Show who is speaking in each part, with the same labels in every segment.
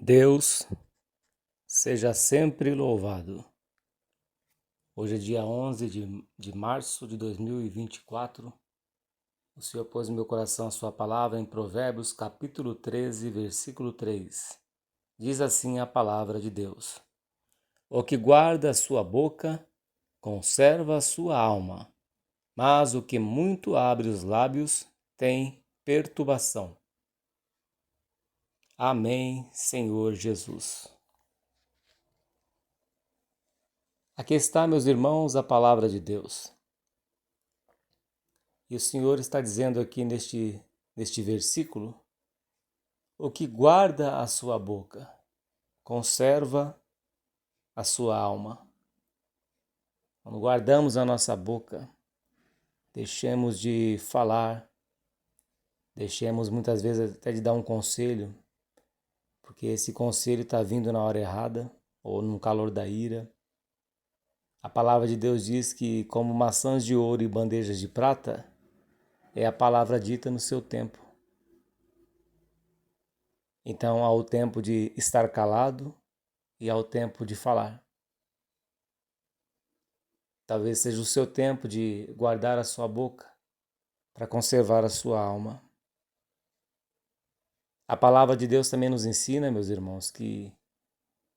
Speaker 1: Deus seja sempre louvado. Hoje é dia 11 de março de 2024. O Senhor pôs no meu coração a sua palavra em Provérbios capítulo 13, versículo 3. Diz assim a palavra de Deus: O que guarda a sua boca, conserva a sua alma, mas o que muito abre os lábios tem perturbação. Amém, Senhor Jesus. Aqui está, meus irmãos, a palavra de Deus. E o Senhor está dizendo aqui neste versículo: o que guarda a sua boca, conserva a sua alma. Quando guardamos a nossa boca, deixemos de falar, deixemos muitas vezes até de dar um conselho, porque esse conselho está vindo na hora errada ou no calor da ira. A palavra de Deus diz que, como maçãs de ouro e bandejas de prata, é a palavra dita no seu tempo. Então há o tempo de estar calado e há o tempo de falar. Talvez seja o seu tempo de guardar a sua boca para conservar a sua alma. A palavra de Deus também nos ensina, meus irmãos, que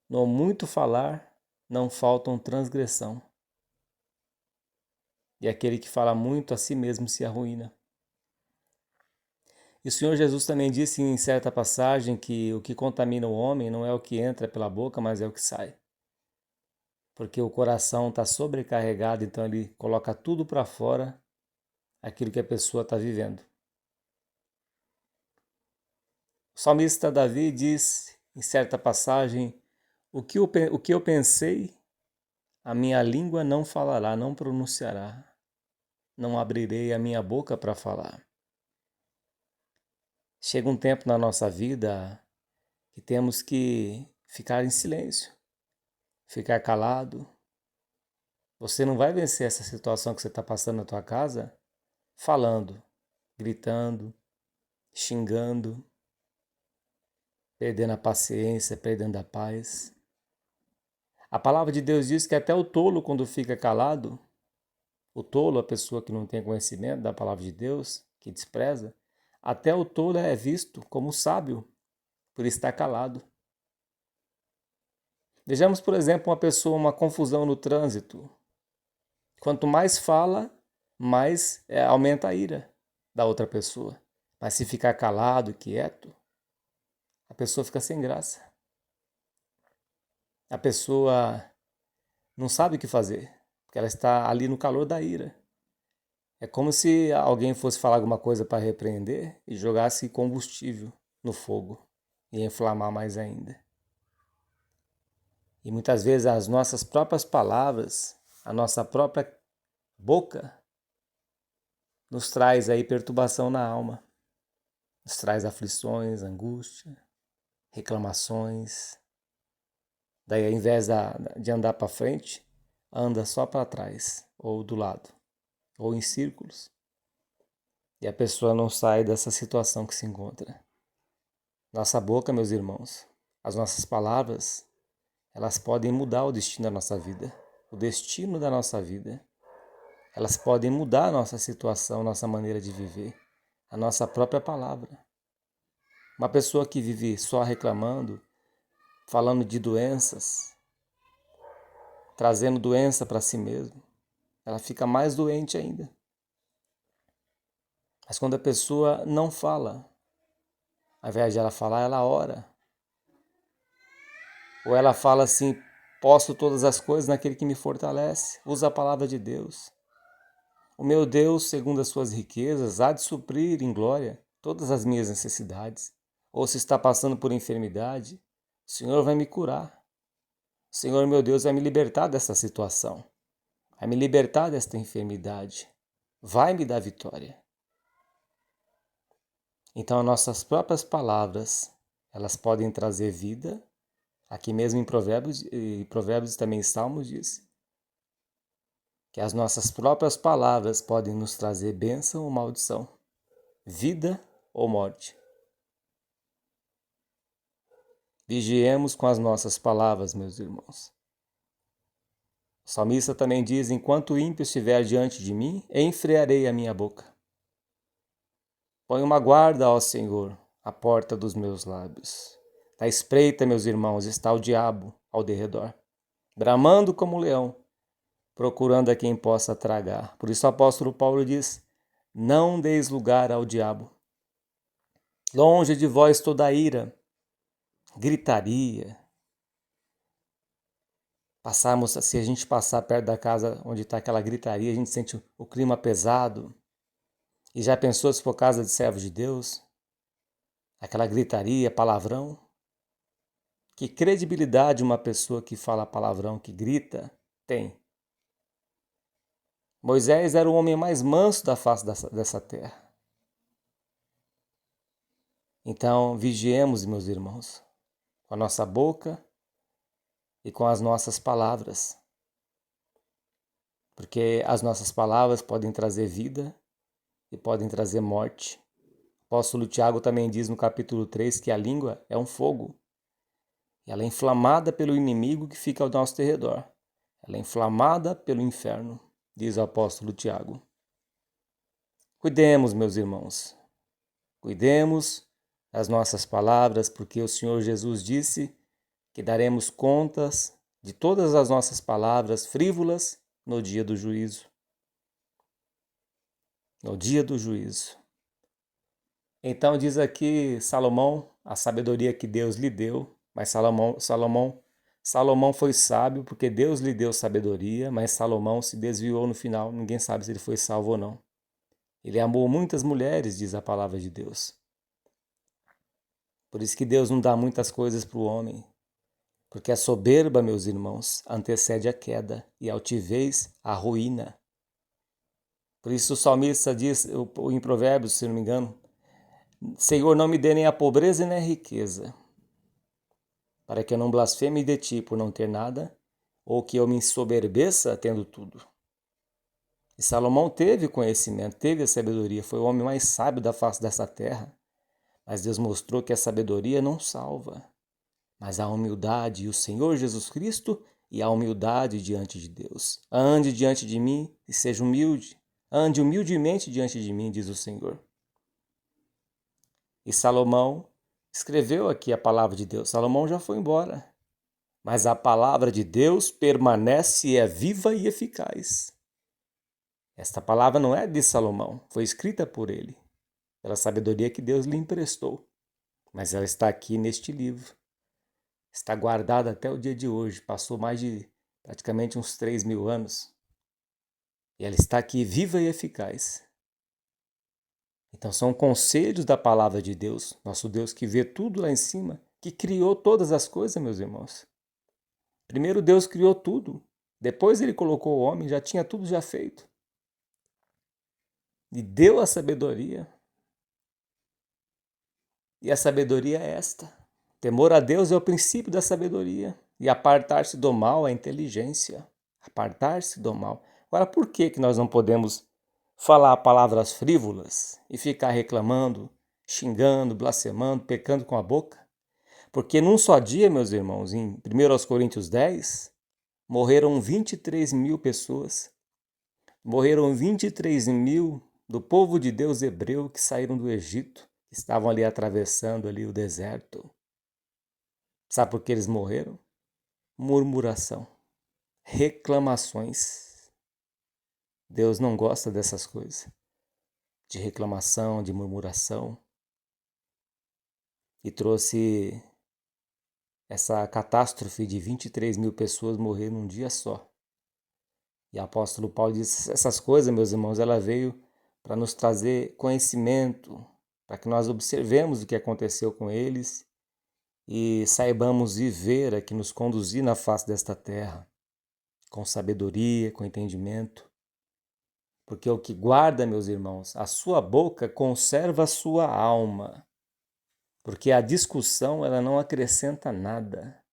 Speaker 1: no muito falar não faltam transgressão. E aquele que fala muito a si mesmo se arruína. E o Senhor Jesus também disse em certa passagem que o que contamina o homem não é o que entra pela boca, mas é o que sai. Porque o coração está sobrecarregado, então ele coloca tudo para fora, aquilo que a pessoa está vivendo. O salmista Davi diz em certa passagem: o que eu pensei, a minha língua não falará, não pronunciará, não abrirei a minha boca para falar. Chega um tempo na nossa vida que temos que ficar em silêncio, ficar calado. Você não vai vencer essa situação que você está passando na tua casa falando, gritando, xingando, perdendo a paciência, perdendo a paz. A palavra de Deus diz que até o tolo, quando fica calado, o tolo, a pessoa que não tem conhecimento da palavra de Deus, que despreza, até o tolo é visto como sábio por estar calado. Vejamos, por exemplo, uma confusão no trânsito. Quanto mais fala, mais aumenta a ira da outra pessoa. Mas se ficar calado, quieto, a pessoa fica sem graça. A pessoa não sabe o que fazer, porque ela está ali no calor da ira. É como se alguém fosse falar alguma coisa para repreender e jogasse combustível no fogo e inflamar mais ainda. E muitas vezes as nossas próprias palavras, a nossa própria boca, nos traz aí perturbação na alma, nos traz aflições, angústia, reclamações. Daí, ao invés de andar para frente, anda só para trás, ou do lado, ou em círculos. E a pessoa não sai dessa situação que se encontra. Nossa boca, meus irmãos, as nossas palavras, elas podem mudar o destino da nossa vida, o destino da nossa vida. Elas podem mudar a nossa situação, nossa maneira de viver, a nossa própria palavra. Uma pessoa que vive só reclamando, falando de doenças, trazendo doença para si mesmo, ela fica mais doente ainda. Mas quando a pessoa não fala, ao invés de ela falar, ela ora. Ou ela fala assim: posso todas as coisas naquele que me fortalece. Usa a palavra de Deus. O meu Deus, segundo as suas riquezas, há de suprir em glória todas as minhas necessidades. Ou se está passando por enfermidade, o Senhor vai me curar. O Senhor, meu Deus, vai me libertar dessa situação. Vai me libertar desta enfermidade. Vai me dar vitória. Então, nossas próprias palavras, elas podem trazer vida. Aqui mesmo em Provérbios também em Salmos diz que as nossas próprias palavras podem nos trazer bênção ou maldição, vida ou morte. Vigiemos com as nossas palavras, meus irmãos. O salmista também diz: enquanto o ímpio estiver diante de mim, enfrearei a minha boca. Põe uma guarda, ó Senhor, à porta dos meus lábios. À espreita, meus irmãos, está o diabo ao derredor, bramando como um leão, procurando a quem possa tragar. Por isso o apóstolo Paulo diz: não deis lugar ao diabo. Longe de vós toda a ira, gritaria. Se a gente passar perto da casa onde está aquela gritaria, a gente sente o clima pesado. E já pensou se for casa de servos de Deus? Aquela gritaria, palavrão? Que credibilidade uma pessoa que fala palavrão, que grita, tem? Moisés era o homem mais manso da face dessa terra. Então, vigiemos, meus irmãos, com a nossa boca e com as nossas palavras. Porque as nossas palavras podem trazer vida e podem trazer morte. O apóstolo Tiago também diz no capítulo 3 que a língua é um fogo. Ela é inflamada pelo inimigo que fica ao nosso redor. Ela é inflamada pelo inferno, diz o apóstolo Tiago. Cuidemos, meus irmãos. Cuidemos das nossas palavras, porque o Senhor Jesus disse que daremos contas de todas as nossas palavras frívolas no dia do juízo. No dia do juízo. Então diz aqui Salomão, a sabedoria que Deus lhe deu, mas Salomão foi sábio porque Deus lhe deu sabedoria, mas Salomão se desviou no final, ninguém sabe se ele foi salvo ou não. Ele amou muitas mulheres, diz a palavra de Deus. Por isso que Deus não dá muitas coisas para o homem, porque a soberba, meus irmãos, antecede a queda e a altivez a ruína. Por isso o salmista diz em Provérbios, se não me engano, Senhor, não me dê nem a pobreza nem a riqueza, para que eu não blasfeme de ti por não ter nada, ou que eu me ensoberbeça tendo tudo. E Salomão teve conhecimento, teve a sabedoria, foi o homem mais sábio da face dessa terra. Mas Deus mostrou que a sabedoria não salva, mas a humildade e o Senhor Jesus Cristo e a humildade diante de Deus. Ande diante de mim e seja humilde. Ande humildemente diante de mim, diz o Senhor. E Salomão escreveu aqui a palavra de Deus. Salomão já foi embora, mas a palavra de Deus permanece e é viva e eficaz. Esta palavra não é de Salomão, foi escrita por ele, pela sabedoria que Deus lhe emprestou. Mas ela está aqui neste livro. Está guardada até o dia de hoje. Passou mais de praticamente uns 3.000 anos. E ela está aqui viva e eficaz. Então são conselhos da palavra de Deus, nosso Deus que vê tudo lá em cima, que criou todas as coisas, meus irmãos. Primeiro Deus criou tudo, depois ele colocou o homem, já tinha tudo já feito. E deu a sabedoria. E a sabedoria é esta. Temor a Deus é o princípio da sabedoria. E apartar-se do mal é a inteligência. Apartar-se do mal. Agora, por que nós não podemos falar palavras frívolas e ficar reclamando, xingando, blasfemando, pecando com a boca? Porque num só dia, meus irmãos, em 1 Coríntios 10, morreram 23.000 pessoas. Morreram 23.000 do povo de Deus hebreu que saíram do Egito, que estavam ali atravessando ali o deserto. Sabe por que eles morreram? Murmuração, reclamações. Deus não gosta dessas coisas, de reclamação, de murmuração. E trouxe essa catástrofe de 23.000 pessoas morrer num dia só. E o apóstolo Paulo disse, essas coisas, meus irmãos, ela veio para nos trazer conhecimento, para que nós observemos o que aconteceu com eles e saibamos viver aqui, nos conduzir na face desta terra, com sabedoria, com entendimento. Porque o que guarda, meus irmãos, a sua boca conserva a sua alma. Porque a discussão, ela não acrescenta nada.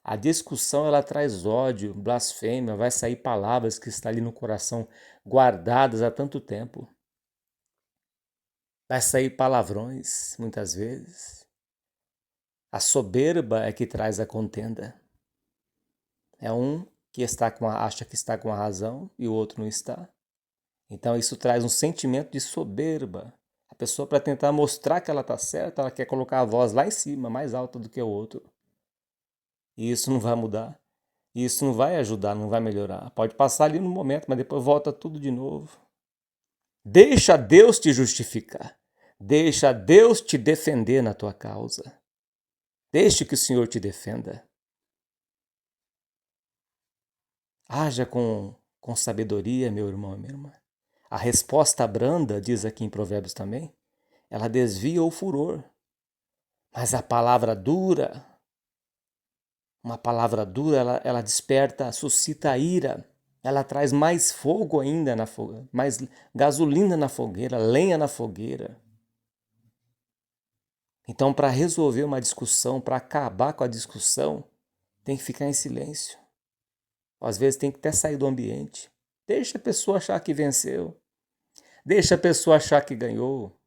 Speaker 1: A discussão, ela traz ódio, blasfêmia, vai sair palavras que estão ali no coração guardadas há tanto tempo. Vai sair palavrões, muitas vezes. A soberba é que traz a contenda. É um que acha que está com a razão e o outro não está. Então isso traz um sentimento de soberba. A pessoa, para tentar mostrar que ela está certa, ela quer colocar a voz lá em cima, mais alta do que o outro. E isso não vai mudar. E isso não vai ajudar, não vai melhorar. Pode passar ali no momento, mas depois volta tudo de novo. Deixa Deus te justificar. Deixa Deus te defender na tua causa. Deixe que o Senhor te defenda. Haja com sabedoria, meu irmão e minha irmã. A resposta branda, diz aqui em Provérbios também, ela desvia o furor. Mas a palavra dura, uma palavra dura, ela desperta, suscita a ira. Ela traz mais fogo ainda na fogueira, mais gasolina na fogueira, lenha na fogueira. Então, para resolver uma discussão, para acabar com a discussão, tem que ficar em silêncio. Às vezes tem que até sair do ambiente. Deixa a pessoa achar que venceu. Deixa a pessoa achar que ganhou.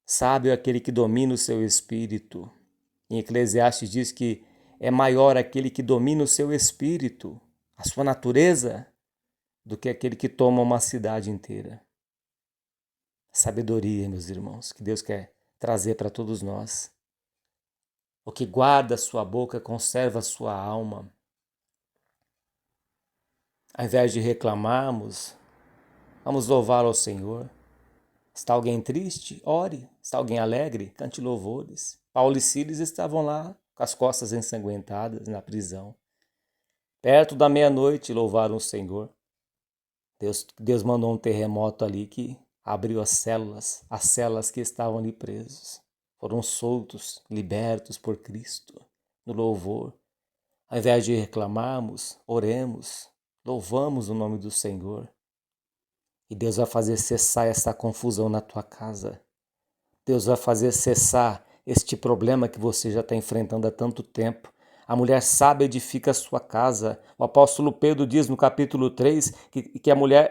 Speaker 1: Sábio é aquele que domina o seu espírito. Em Eclesiastes diz que é maior aquele que domina o seu espírito, a sua natureza, do que aquele que toma uma cidade inteira. Sabedoria, meus irmãos, que Deus quer trazer para todos nós. O que guarda a sua boca conserva a sua alma. Ao invés de reclamarmos, vamos louvar ao Senhor. Está alguém triste? Ore. Está alguém alegre? Cante louvores. Paulo e Silas estavam lá com as costas ensanguentadas na prisão. Perto da meia-noite louvaram o Senhor. Deus mandou um terremoto ali que abriu as celas que estavam ali presos. Foram soltos, libertos por Cristo, no louvor. Ao invés de reclamarmos, oremos, louvamos o nome do Senhor. E Deus vai fazer cessar essa confusão na tua casa. Deus vai fazer cessar este problema que você já está enfrentando há tanto tempo. A mulher sábia edifica a sua casa. O apóstolo Pedro diz no capítulo 3 que a mulher,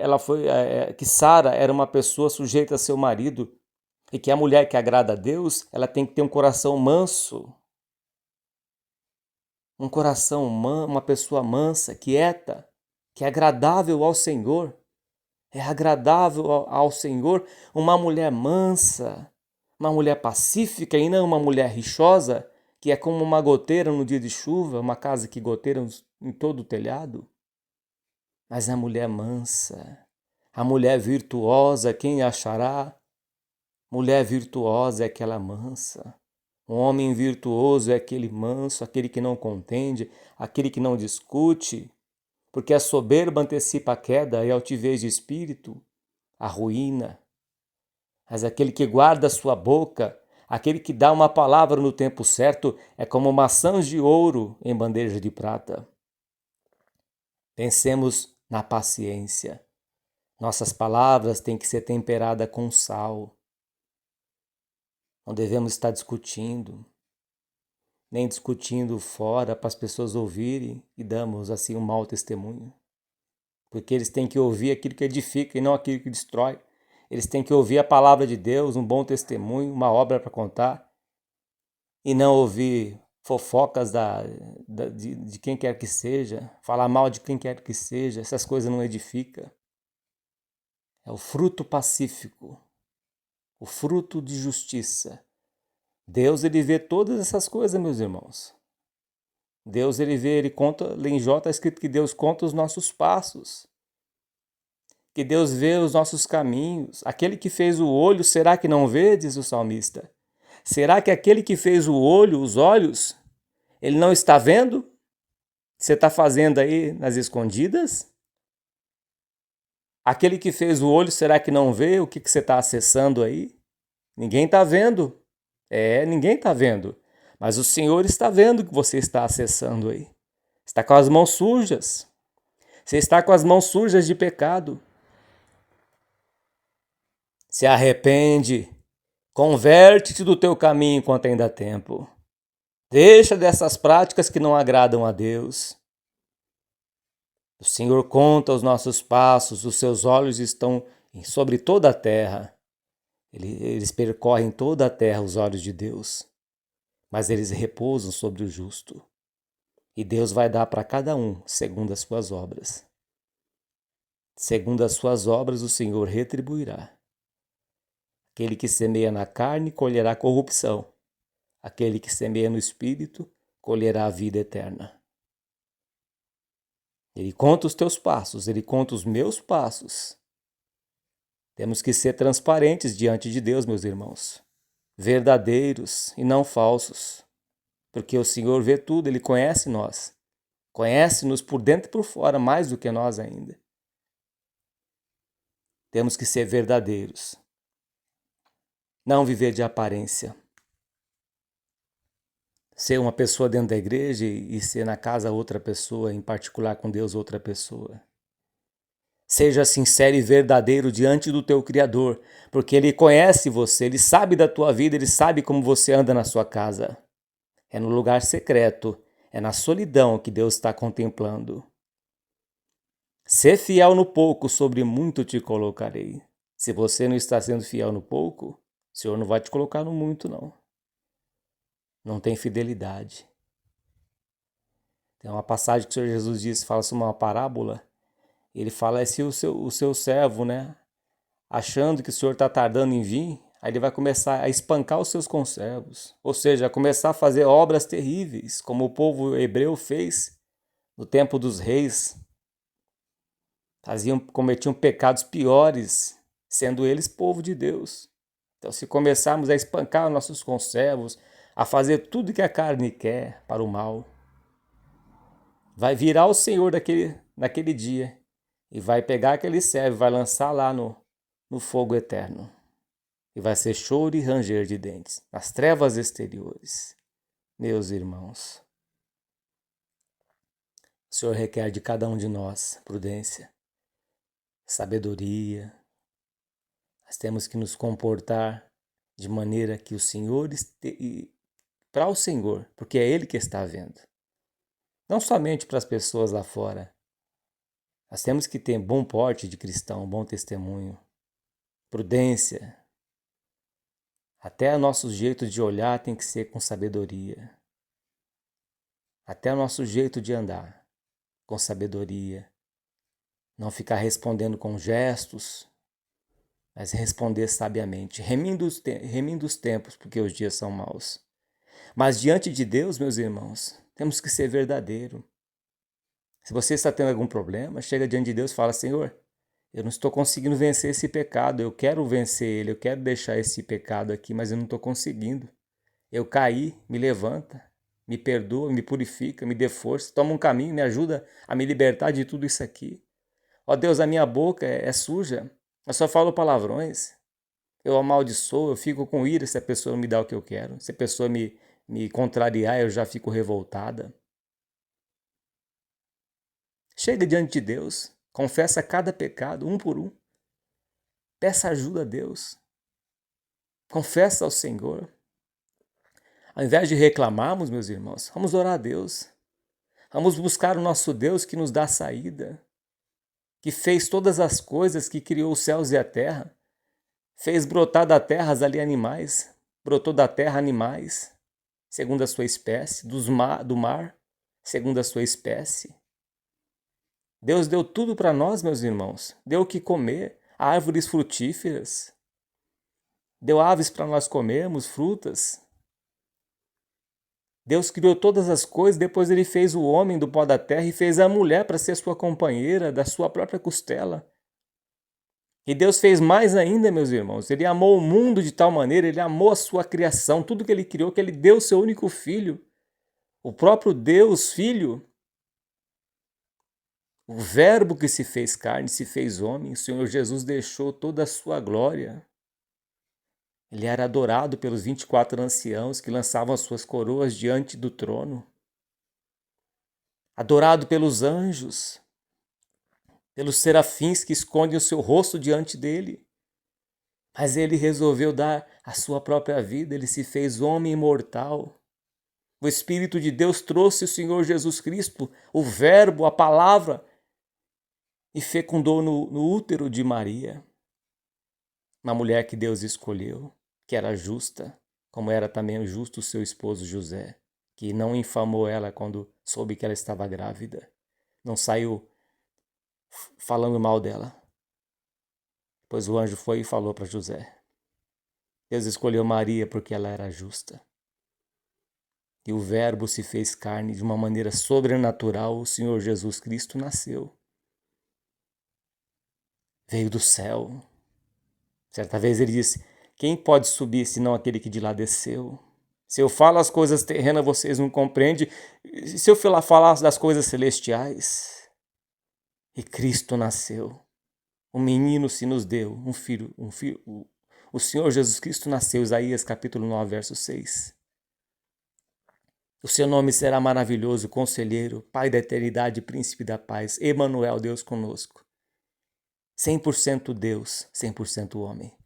Speaker 1: que Sara era uma pessoa sujeita a seu marido e que a mulher que agrada a Deus, ela tem que ter um coração manso. Um coração uma pessoa mansa, quieta, que é agradável ao Senhor. É agradável ao Senhor uma mulher mansa, uma mulher pacífica e não uma mulher rixosa, que é como uma goteira no dia de chuva, uma casa que goteira em todo o telhado. Mas a mulher mansa, a mulher virtuosa, quem achará? Mulher virtuosa é aquela mansa. Um homem virtuoso é aquele manso, aquele que não contende, aquele que não discute, porque a soberba antecipa a queda e a altivez de espírito, a ruína. Mas aquele que guarda a sua boca, aquele que dá uma palavra no tempo certo, é como maçãs de ouro em bandeja de prata. Pensemos na paciência. Nossas palavras têm que ser temperadas com sal. Não devemos estar discutindo, nem discutindo fora para as pessoas ouvirem e damos assim um mau testemunho. Porque eles têm que ouvir aquilo que edifica e não aquilo que destrói. Eles têm que ouvir a palavra de Deus, um bom testemunho, uma obra para contar, e não ouvir fofocas de quem quer que seja, falar mal de quem quer que seja. Essas coisas não edificam. É o fruto pacífico, o fruto de justiça. Deus, ele vê todas essas coisas, meus irmãos. Deus, ele vê, ele conta, lá em Jó está escrito que Deus conta os nossos passos. Que Deus vê os nossos caminhos. Aquele que fez o olho, será que não vê? Diz o salmista. Será que aquele que fez o olho, os olhos, ele não está vendo? Você está fazendo aí nas escondidas? Aquele que fez o olho, será que não vê o que você está acessando aí? Ninguém está vendo. Ninguém está vendo. Mas o Senhor está vendo o que você está acessando aí. Está com as mãos sujas. Você está com as mãos sujas de pecado. Se arrepende. Converte-te do teu caminho enquanto ainda há tempo. Deixa dessas práticas que não agradam a Deus. O Senhor conta os nossos passos, os seus olhos estão sobre toda a terra. Eles percorrem toda a terra, os olhos de Deus. mas eles repousam sobre o justo. E Deus vai dar para cada um segundo as suas obras. Segundo as suas obras o Senhor retribuirá. Aquele que semeia na carne colherá corrupção. Aquele que semeia no Espírito colherá a vida eterna. Ele conta os teus passos, ele conta os meus passos. Temos que ser transparentes diante de Deus, meus irmãos. Verdadeiros e não falsos. Porque o Senhor vê tudo, ele conhece nós. Conhece-nos por dentro e por fora, mais do que nós ainda. Temos que ser verdadeiros. Não viver de aparência. Ser uma pessoa dentro da igreja e ser na casa outra pessoa, em particular com Deus outra pessoa. Seja sincero e verdadeiro diante do teu Criador, porque Ele conhece você, Ele sabe da tua vida, Ele sabe como você anda na sua casa. É no lugar secreto, é na solidão que Deus está contemplando. Ser fiel no pouco, sobre muito te colocarei. Se você não está sendo fiel no pouco, o Senhor não vai te colocar no muito, não. Não tem fidelidade. Tem uma passagem que o Senhor Jesus disse, fala sobre uma parábola. Ele fala, se o seu servo, né, achando que o Senhor está tardando em vir, aí ele vai começar a espancar os seus conservos. Ou seja, começar a fazer obras terríveis, como o povo hebreu fez no tempo dos reis. Cometiam pecados piores, sendo eles povo de Deus. Então, se começarmos a espancar nossos conservos, a fazer tudo que a carne quer para o mal, vai virar o Senhor naquele dia e vai pegar aquele servo, vai lançar lá no fogo eterno. E vai ser choro e ranger de dentes, nas trevas exteriores. Meus irmãos, o Senhor requer de cada um de nós prudência, sabedoria. Nós temos que nos comportar de maneira que o Senhor para o Senhor, porque é Ele que está vendo. Não somente para as pessoas lá fora. Nós temos que ter bom porte de cristão, bom testemunho, prudência. Até o nosso jeito de olhar tem que ser com sabedoria. Até o nosso jeito de andar com sabedoria. Não ficar respondendo com gestos, mas responder sabiamente, remindo os tempos, porque os dias são maus. Mas diante de Deus, meus irmãos, temos que ser verdadeiro. Se você está tendo algum problema, chega diante de Deus e fala, Senhor, eu não estou conseguindo vencer esse pecado, eu quero vencer ele, eu quero deixar esse pecado aqui, mas eu não estou conseguindo. Eu caí, me levanta, me perdoa, me purifica, me dê força, toma um caminho, me ajuda a me libertar de tudo isso aqui. Ó Deus, a minha boca é suja, eu só falo palavrões, eu amaldiçoo, eu fico com ira se a pessoa não me dá o que eu quero, se a pessoa me contrariar, eu já fico revoltada. Chega diante de Deus, confessa cada pecado, um por um. Peça ajuda a Deus. Confessa ao Senhor. Ao invés de reclamarmos, meus irmãos, vamos orar a Deus. Vamos buscar o nosso Deus que nos dá saída, que fez todas as coisas, que criou os céus e a terra, fez brotar da terra ali animais, brotou da terra animais, segundo a sua espécie, do mar, segundo a sua espécie. Deus deu tudo para nós, meus irmãos. Deu o que comer, árvores frutíferas. Deu aves para nós comermos, frutas. Deus criou todas as coisas, depois Ele fez o homem do pó da terra e fez a mulher para ser sua companheira, da sua própria costela. E Deus fez mais ainda, meus irmãos. Ele amou o mundo de tal maneira, Ele amou a sua criação, tudo que Ele criou, que Ele deu o seu único filho. O próprio Deus, Filho, o Verbo que se fez carne, se fez homem, o Senhor Jesus deixou toda a sua glória. Ele era adorado pelos 24 anciãos que lançavam as suas coroas diante do trono. Adorado pelos anjos, pelos serafins que escondem o seu rosto diante dele. Mas ele resolveu dar a sua própria vida, ele se fez homem imortal. O Espírito de Deus trouxe o Senhor Jesus Cristo, o Verbo, a palavra, e fecundou no útero de Maria, uma mulher que Deus escolheu, que era justa, como era também o justo seu esposo José, que não infamou ela quando soube que ela estava grávida. Não saiu falando mal dela. Pois o anjo foi e falou para José. Deus escolheu Maria porque ela era justa. E o Verbo se fez carne de uma maneira sobrenatural. O Senhor Jesus Cristo nasceu. Veio do céu. Certa vez ele disse: quem pode subir senão aquele que de lá desceu? Se eu falo as coisas terrenas, vocês não compreendem. Se eu falar das coisas celestiais? E Cristo nasceu. Um menino se nos deu, um filho. O Senhor Jesus Cristo nasceu. Isaías capítulo 9, verso 6. O seu nome será maravilhoso, conselheiro, Pai da eternidade, príncipe da paz, Emanuel, Deus conosco. 100% Deus, 100% homem.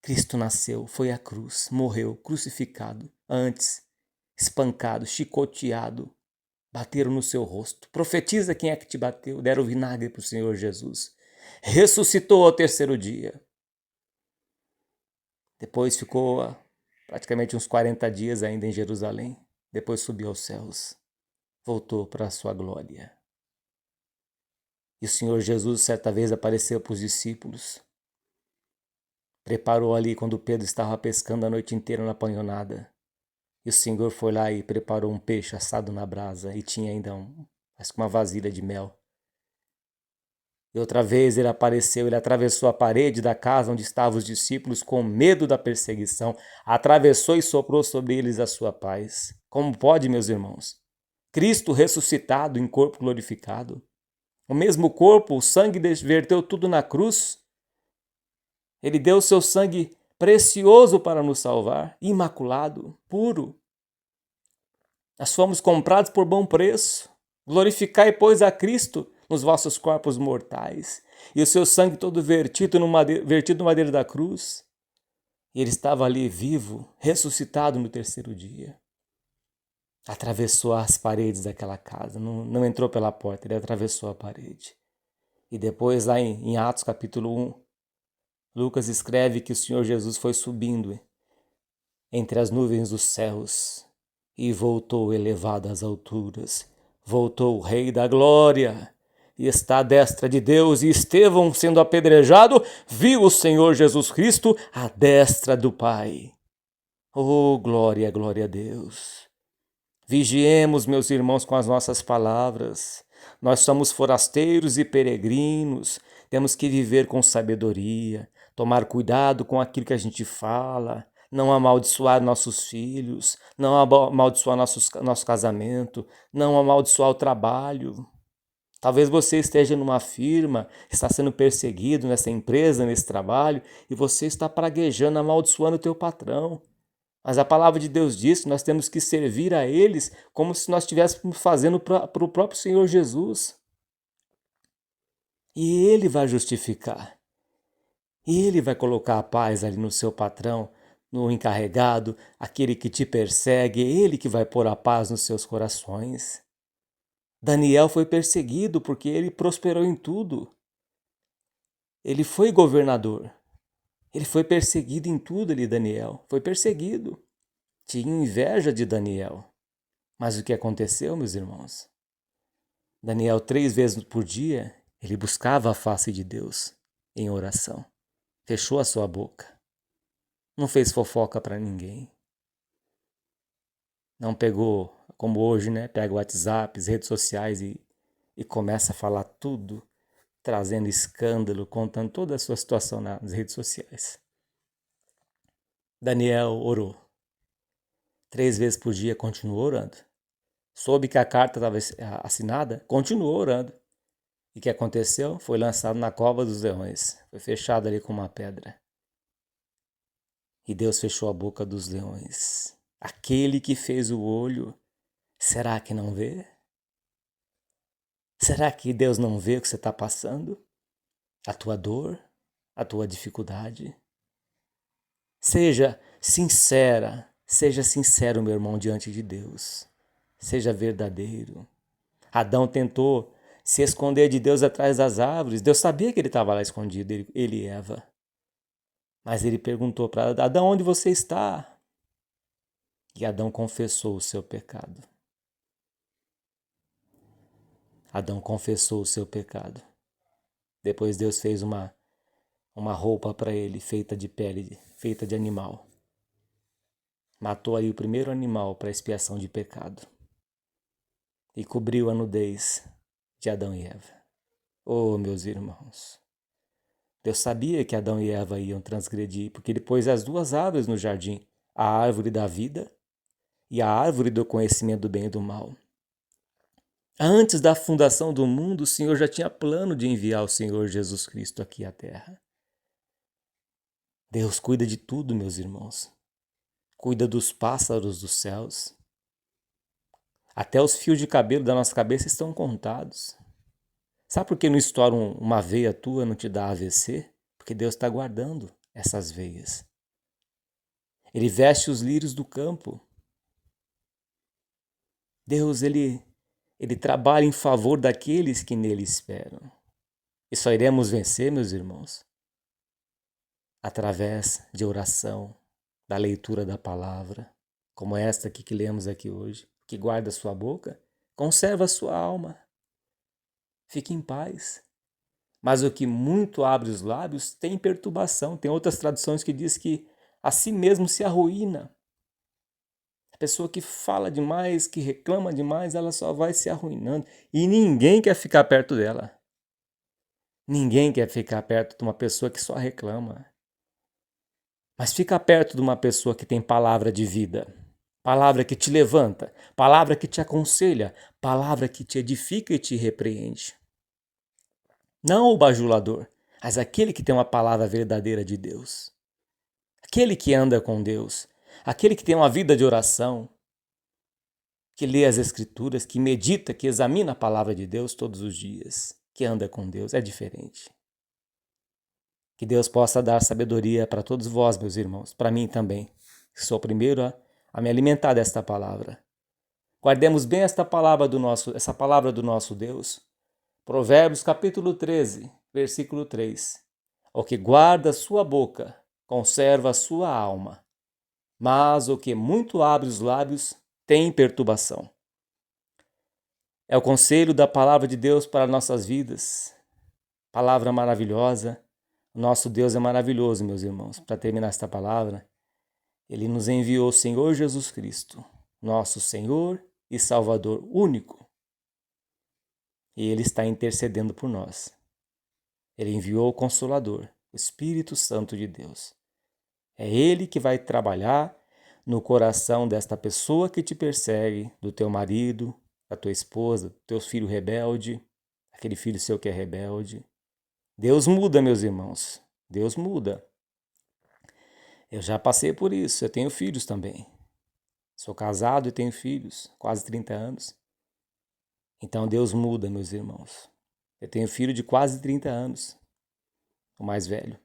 Speaker 1: Cristo nasceu, foi à cruz, morreu, crucificado, antes, espancado, chicoteado, bateram no seu rosto. Profetiza quem é que te bateu, deram vinagre para o Senhor Jesus. Ressuscitou ao terceiro dia. Depois ficou praticamente uns 40 dias ainda em Jerusalém. Depois subiu aos céus. Voltou para a sua glória. E o Senhor Jesus certa vez apareceu para os discípulos. Preparou ali quando Pedro estava pescando a noite inteira na panhonada. E o Senhor foi lá e preparou um peixe assado na brasa e tinha ainda acho que uma vasilha de mel. E outra vez ele apareceu, ele atravessou a parede da casa onde estavam os discípulos com medo da perseguição, atravessou e soprou sobre eles a sua paz. Como pode, meus irmãos? Cristo ressuscitado em corpo glorificado. O mesmo corpo, o sangue verteu tudo na cruz. Ele deu o seu sangue precioso para nos salvar, imaculado, puro. Nós fomos comprados por bom preço. Glorificai, pois, a Cristo nos vossos corpos mortais, e o seu sangue todo vertido no madeiro da cruz. E ele estava ali vivo, ressuscitado no terceiro dia. Atravessou as paredes daquela casa, não entrou pela porta, ele atravessou a parede. E depois, lá em Atos capítulo 1, Lucas escreve que o Senhor Jesus foi subindo entre as nuvens dos céus e voltou elevado às alturas. Voltou o Rei da Glória e está à destra de Deus. E Estevão, sendo apedrejado, viu o Senhor Jesus Cristo à destra do Pai. Oh, glória, glória a Deus. Vigiemos, meus irmãos, com as nossas palavras. Nós somos forasteiros e peregrinos, temos que viver com sabedoria, tomar cuidado com aquilo que a gente fala, não amaldiçoar nossos filhos, não amaldiçoar nosso casamento, não amaldiçoar o trabalho. Talvez você esteja numa firma, está sendo perseguido nessa empresa, nesse trabalho, e você está praguejando, amaldiçoando o teu patrão. Mas a palavra de Deus diz que nós temos que servir a eles como se nós estivéssemos fazendo para o próprio Senhor Jesus. E Ele vai justificar. E Ele vai colocar a paz ali no seu patrão, no encarregado, aquele que te persegue. É Ele que vai pôr a paz nos seus corações. Daniel foi perseguido porque ele prosperou em tudo. Ele foi governador. Ele foi perseguido em tudo ali, Daniel. Foi perseguido. Tinha inveja de Daniel. Mas o que aconteceu, meus irmãos? Daniel 3 vezes por dia, ele buscava a face de Deus em oração. Fechou a sua boca. Não fez fofoca para ninguém. Não pegou, como hoje, né? Pega o WhatsApp, as redes sociais e começa a falar tudo, trazendo escândalo, contando toda a sua situação nas redes sociais. Daniel orou. 3 vezes por dia continuou orando. Soube que a carta estava assinada, continuou orando. E o que aconteceu? Foi lançado na cova dos leões. Foi fechado ali com uma pedra. E Deus fechou a boca dos leões. Aquele que fez o olho, será que não vê? Será que Deus não vê o que você está passando? A tua dor? A tua dificuldade? Seja sincero, meu irmão, diante de Deus. Seja verdadeiro. Adão tentou se esconder de Deus atrás das árvores. Deus sabia que ele estava lá escondido, ele e Eva. Mas ele perguntou para Adão: onde você está? E Adão confessou o seu pecado. Adão confessou o seu pecado. Depois Deus fez uma roupa para ele, feita de pele, feita de animal. Matou aí o primeiro animal para expiação de pecado. E cobriu a nudez de Adão e Eva. Oh, meus irmãos! Deus sabia que Adão e Eva iam transgredir, porque ele pôs as duas árvores no jardim, a árvore da vida e a árvore do conhecimento do bem e do mal. Antes da fundação do mundo, o Senhor já tinha plano de enviar o Senhor Jesus Cristo aqui à terra. Deus cuida de tudo, meus irmãos. Cuida dos pássaros dos céus. Até os fios de cabelo da nossa cabeça estão contados. Sabe por que não estoura uma veia tua, não te dá AVC? Porque Deus está guardando essas veias. Ele veste os lírios do campo. Deus, ele trabalha em favor daqueles que nele esperam. E só iremos vencer, meus irmãos, através de oração, da leitura da palavra, como esta aqui que lemos aqui hoje, que guarda a sua boca, conserva a sua alma. Fique em paz. Mas o que muito abre os lábios tem perturbação. Tem outras traduções que diz que a si mesmo se arruína. A pessoa que fala demais, que reclama demais, ela só vai se arruinando. E ninguém quer ficar perto dela. Ninguém quer ficar perto de uma pessoa que só reclama. Mas fica perto de uma pessoa que tem palavra de vida. Palavra que te levanta. Palavra que te aconselha. Palavra que te edifica e te repreende. Não o bajulador, mas aquele que tem uma palavra verdadeira de Deus. Aquele que anda com Deus. Aquele que tem uma vida de oração, que lê as Escrituras, que medita, que examina a palavra de Deus todos os dias, que anda com Deus, é diferente. Que Deus possa dar sabedoria para todos vós, meus irmãos, para mim também, que sou o primeiro a me alimentar desta palavra. Guardemos bem essa palavra do nosso Deus. Provérbios capítulo 13, versículo 3. O que guarda sua boca, conserva a sua alma. Mas o que muito abre os lábios tem perturbação. É o conselho da palavra de Deus para nossas vidas. Palavra maravilhosa. O nosso Deus é maravilhoso, meus irmãos. Para terminar esta palavra, Ele nos enviou o Senhor Jesus Cristo, nosso Senhor e Salvador único. E Ele está intercedendo por nós. Ele enviou o Consolador, o Espírito Santo de Deus. É Ele que vai trabalhar no coração desta pessoa que te persegue, do teu marido, da tua esposa, do teu filho rebelde, aquele filho seu que é rebelde. Deus muda, meus irmãos. Deus muda. Eu já passei por isso. Eu tenho filhos também. Sou casado e tenho filhos, quase 30 anos. Então Deus muda, meus irmãos. Eu tenho filho de quase 30 anos, o mais velho.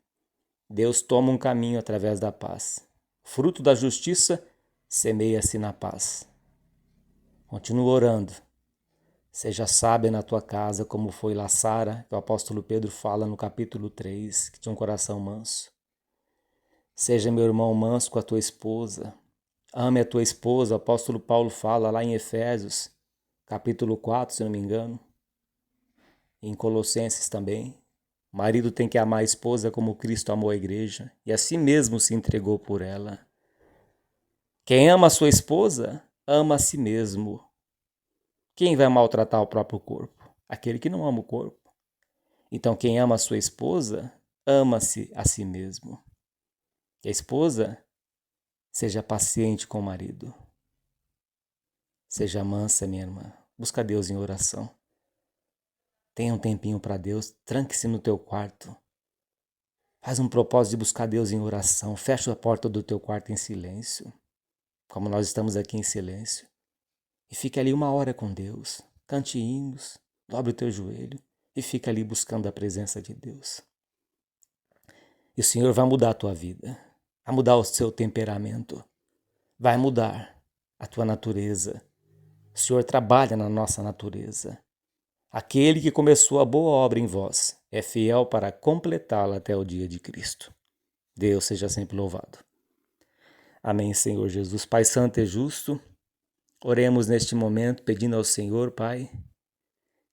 Speaker 1: Deus toma um caminho através da paz. Fruto da justiça, semeia-se na paz. Continua orando. Seja sábia na tua casa, como foi lá Sara, que o apóstolo Pedro fala no capítulo 3, que tinha um coração manso. Seja, meu irmão, manso com a tua esposa. Ame a tua esposa, o apóstolo Paulo fala lá em Efésios, capítulo 4, se não me engano. E em Colossenses também. O marido tem que amar a esposa como Cristo amou a igreja e a si mesmo se entregou por ela. Quem ama a sua esposa, ama a si mesmo. Quem vai maltratar o próprio corpo? Aquele que não ama o corpo. Então, quem ama a sua esposa, ama-se a si mesmo. E a esposa, seja paciente com o marido. Seja mansa, minha irmã. Busca Deus em oração. Tenha um tempinho para Deus, tranque-se no teu quarto. Faz um propósito de buscar Deus em oração. Fecha a porta do teu quarto em silêncio, como nós estamos aqui em silêncio. E fique ali 1 hora com Deus. Cante hinos, dobre o teu joelho e fica ali buscando a presença de Deus. E o Senhor vai mudar a tua vida, vai mudar o seu temperamento, vai mudar a tua natureza. O Senhor trabalha na nossa natureza. Aquele que começou a boa obra em vós é fiel para completá-la até o dia de Cristo. Deus seja sempre louvado. Amém, Senhor Jesus. Pai Santo e justo, oremos neste momento pedindo ao Senhor, Pai,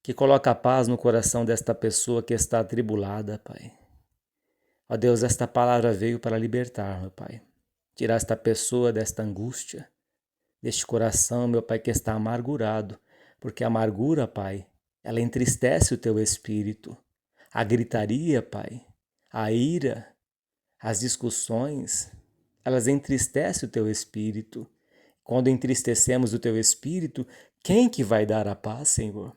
Speaker 1: que coloque a paz no coração desta pessoa que está atribulada, Pai. Ó Deus, esta palavra veio para libertar, meu Pai. Tirar esta pessoa desta angústia, deste coração, meu Pai, que está amargurado. Porque a amargura, Pai, ela entristece o teu espírito. A gritaria, Pai, a ira, as discussões, elas entristecem o teu espírito. Quando entristecemos o teu espírito, quem que vai dar a paz, Senhor?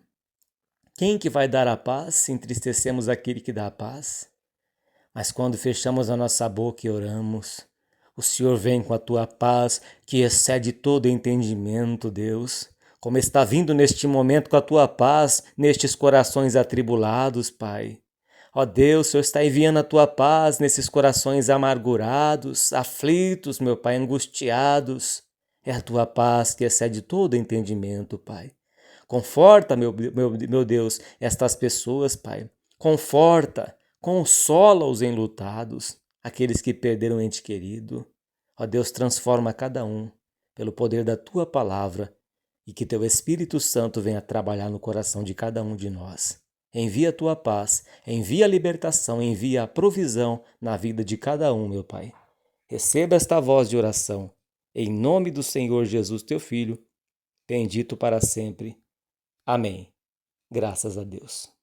Speaker 1: Quem que vai dar a paz se entristecemos aquele que dá a paz? Mas quando fechamos a nossa boca e oramos, o Senhor vem com a tua paz que excede todo entendimento, Deus. Como está vindo neste momento com a tua paz nestes corações atribulados, Pai. Ó Deus, o Senhor está enviando a tua paz nesses corações amargurados, aflitos, meu Pai, angustiados. É a tua paz que excede todo entendimento, Pai. Conforta, meu Deus, estas pessoas, Pai. Conforta, consola os enlutados, aqueles que perderam um ente querido. Ó Deus, transforma cada um pelo poder da tua palavra e que teu Espírito Santo venha trabalhar no coração de cada um de nós. Envia a tua paz, envia a libertação, envia a provisão na vida de cada um, meu Pai. Receba esta voz de oração, em nome do Senhor Jesus, teu Filho, bendito para sempre. Amém. Graças a Deus.